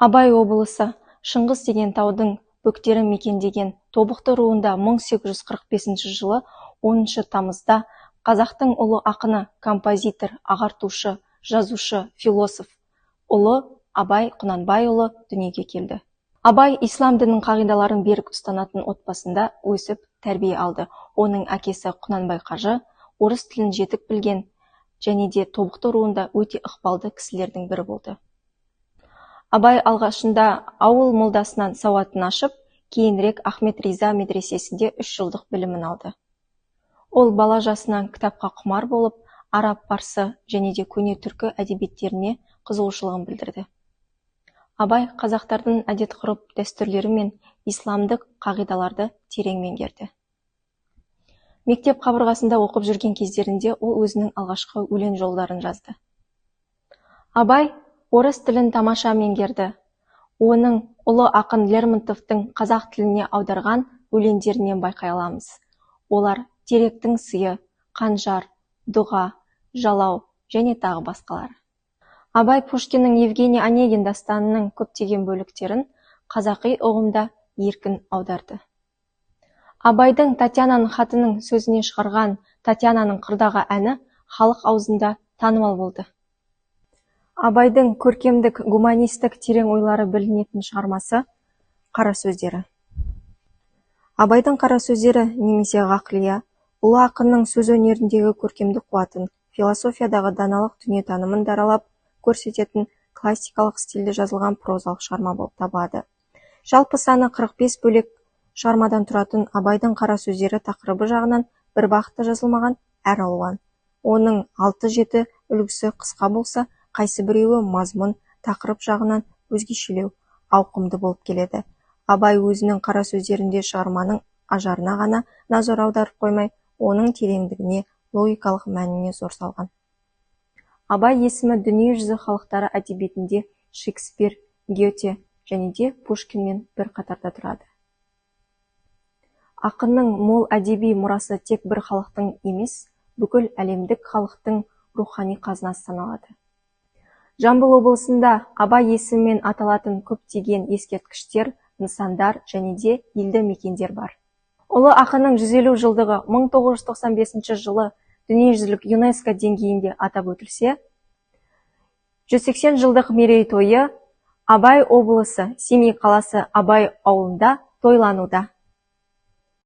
Абай облысы Шыңғыс деген таудың бөктерін мекендеген Тобықты руында 1845 жылы 10 тамызда қазақтың ұлы ақыны, композитор, ағартушы, жазушы, философ ұлы Абай Құнанбайұлы дүниеге келді. Абай ислам дінінің қағидаларын берік ұстанатын отбасында өсіп тәрбие алды. Оның әкесі Құнанбай қажы орыс тілін жетік білген және де Тобықты руында өте ықпалды кісілердің бірі болды. Абай алғашында ауыл молдасынан сауатын ашып, кейінірек Ахмет Риза медресесінде 3 жылдық білімін алды. Ол бала жасынан кітапқа құмар болып, араб, парсы және де көне түркі әдебиеттеріне қызығушылығын білдірді. Абай қазақтардың әдет-ғұрып дәстүрлері мен исламдық қағидаларды терең меңгерді. Мектеп қабырғасында оқып жүрген кездерінде ол өзінің алғашқы өлең жолдарын жазды. Абай орыс тілін тамаша меңгерді. Оның ұлы ақын Лермонтовтың қазақ тіліне аударған өлеңдерінен байқай аламыз. Олар теректің сыйы, қанжар, дұға, жалау және тағы басқалары. Абай Пушкиннің Евгений Онегин дастанының көптеген бөліктерін қазақи ұғымда еркін аударды. Абайдың Татьянаның хатының сөзіне шығарған Татьянаның қырдағы әні халық аузында танымал болды. Абайдың көркемдік, гуманистік терең ойлары білінетін шығармасы «Қара сөздері». Абайдың «Қара сөздері» немесе «Ғақлия» ұлы ақынның сөз өнеріндегі көркемдік қуатын, философиядағы даналық дүниетанымын даралап көрсететін классикалық стильде жазылған прозалық шығарма болып табылады. Жалпы саны 45 бөлек шығармадан тұратын Абайдың «Қара сөздері» тақырыбы жағынан бір бағытта жазылмаған әр алуан. Оның 6-7 үлгісі қысқа болса, қайсы біреуі мазмұн, тақырып жағынан өзгешелеу, ауқымды болып келеді. Абай өзінің «Қара сөздерінде» шығарманың ажарына ғана назар аударып қоймай, оның тереңдігіне, логикалық мәніне зор салған. Абай есімі дүниежүзі халықтары әдебиетінде Шекспир, Гете және де Пушкинмен бір қатарда тұрады. Ақынның мол әдеби мұрасы тек бір халықтың емес, бүкіл әлемдік халықтың рухани қазынасы саналады. Жамбыл облысында Абай есімімен аталатын көптеген ескерткіштер, нысандар және де елді мекендер бар. Ұлы ақынның 150 жылдығы 1995 жылы дүниежүзілік ЮНЕСКО деңгейінде атап өтілсе, 180 жылдық мерейтойы Абай облысы Семей қаласы Абай ауылында тойлануда.